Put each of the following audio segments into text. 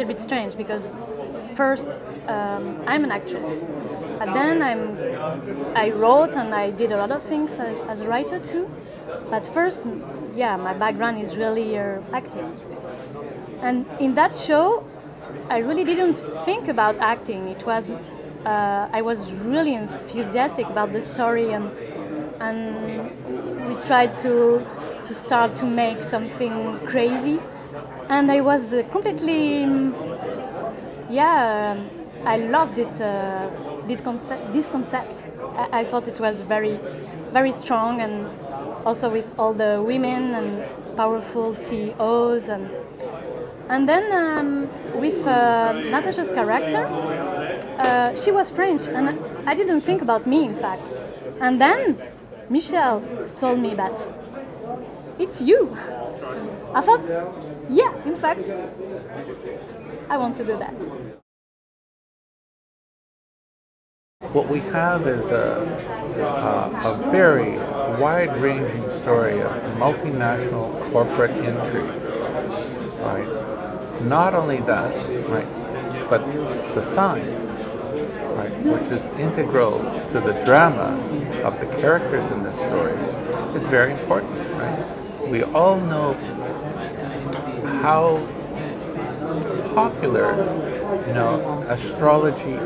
little bit strange because first I'm an actress, but then I wrote and I did a lot of things as a writer too. But first, yeah, my background is really acting. And in that show, I really didn't think about acting. It was I was really enthusiastic about the story, and we tried to start to make something crazy. And I was completely, I loved it. This concept. I thought it was very, very strong, and also with all the women and powerful CEOs, and then with Natacha's character, she was French, and I didn't think about me, in fact. And then Michel told me that it's you. I thought, yeah, in fact, I want to do that. What we have is a very wide-ranging story of multinational corporate intrigue, right? Not only that, right, but the science, right, which is integral to the drama of the characters in this story, is very important, right? We all know how popular, astrology is,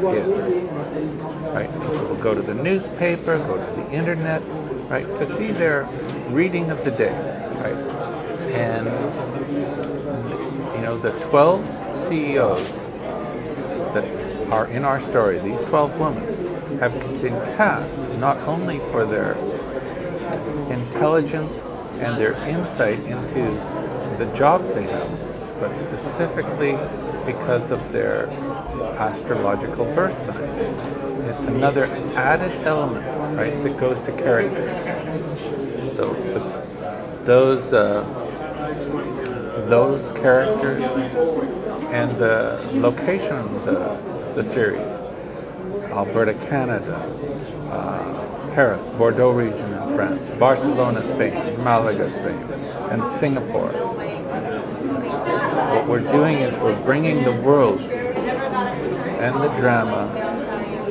right? People will go to the newspaper, go to the internet, right, to see their reading of the day, right? And the 12 CEOs that are in our story, these 12 women, have been cast not only for their intelligence and their insight into the jobs they have, but specifically because of their astrological birth sign. It's another added element, right, that goes to character. So those characters and the location of the series, Alberta, Canada, Paris, Bordeaux region in France, Barcelona, Spain, Malaga, Spain, and Singapore. What we're doing is we're bringing the world and the drama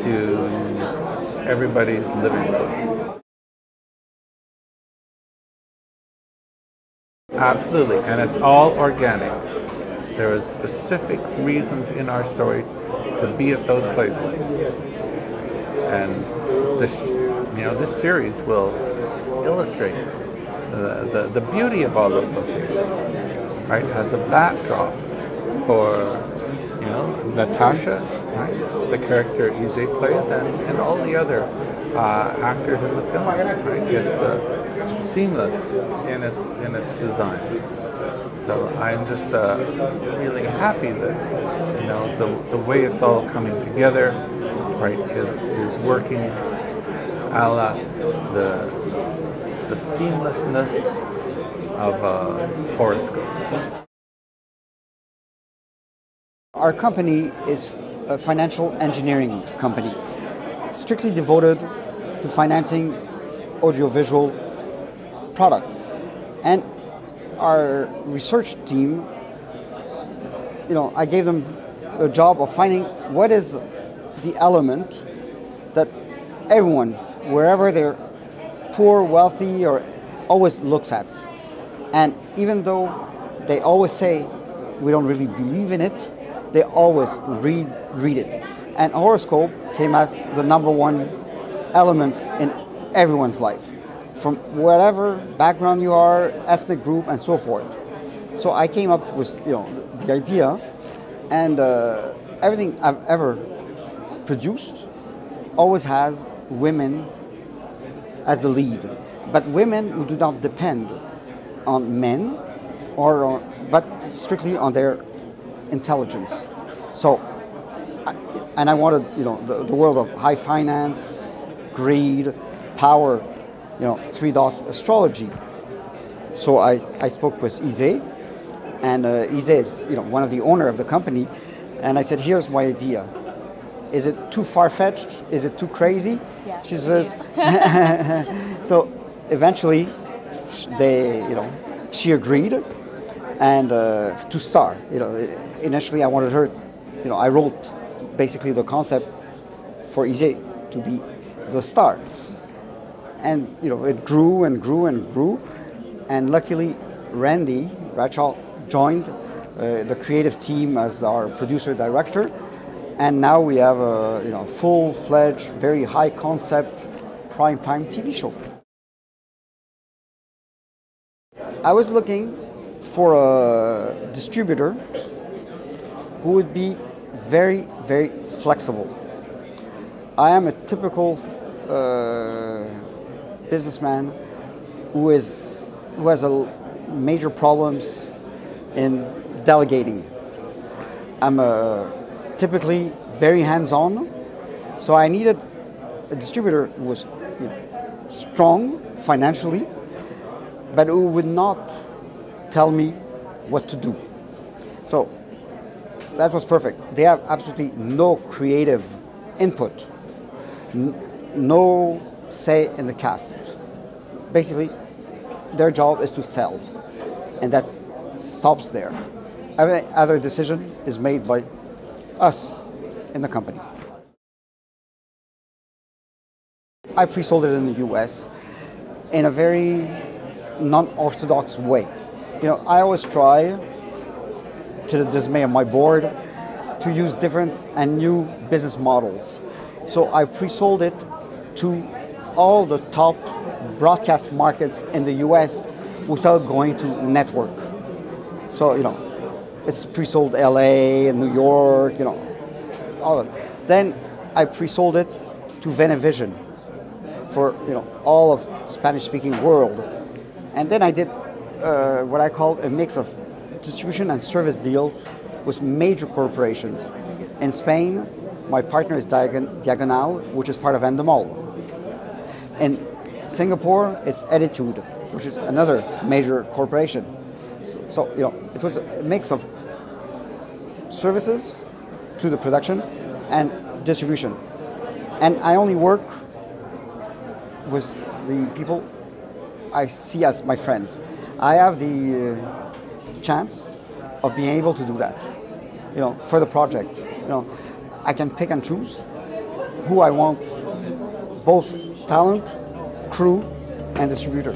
to everybody's living room. Absolutely, and it's all organic. There are specific reasons in our story to be at those places, and this series will illustrate the beauty of all those locations, right? As a backdrop for Natacha, right? The character Ysé plays, and all the other actors in the film. Right? It's seamless in its design. So I'm just really happy that the way it's all coming together, right, is working a la the seamlessness of a horoscope. Our company is a financial engineering company, strictly devoted to financing audiovisual product. And our research team, I gave them a job of finding what is the element that everyone, wherever they're poor, wealthy, or always looks at. And even though they always say we don't really believe in it, they always read it. And horoscope came as the number one element in everyone's life, from whatever background you are, ethnic group, and so forth. So I came up with the idea, and everything I've ever produced always has women as the lead, but women who do not depend on men, but strictly on their intelligence. So, and I wanted the world of high finance, greed, power, three dots astrology. So I spoke with Ysé, and Ysé is one of the owner of the company, and I said, here's my idea. Is it too far-fetched? Is it too crazy? Yeah, she says. So eventually, she agreed, and to star. Initially I wanted her. I wrote basically the concept for Ysé to be the star, and it grew and grew and grew, and luckily Randy Bradshaw joined the creative team as our producer director, and now we have a full-fledged, very high concept primetime TV show. I was looking for a distributor who would be very, very flexible. I am a typical businessman who has major problems in delegating. I'm typically very hands-on, so I needed a distributor who was strong financially, but who would not tell me what to do. So that was perfect. They have absolutely no creative input, no say in the cast. Basically, their job is to sell, and that stops there. Every other decision is made by us in the company. I pre-sold it in the US in a very non-orthodox way. I always try, to the dismay of my board, to use different and new business models. So I pre-sold it to all the top broadcast markets in the US without going to network. So, it's pre-sold LA and New York, all of it. Then I pre-sold it to Venevision for, all of Spanish-speaking world. And then I did what I call a mix of distribution and service deals with major corporations. In Spain, my partner is Diagonal, which is part of Endemol. In Singapore, it's Attitude, which is another major corporation. So, it was a mix of services to the production and distribution. And I only work with the people I see as my friends. I have the chance of being able to do that, for the project. I can pick and choose who I want, both talent, crew, and distributor.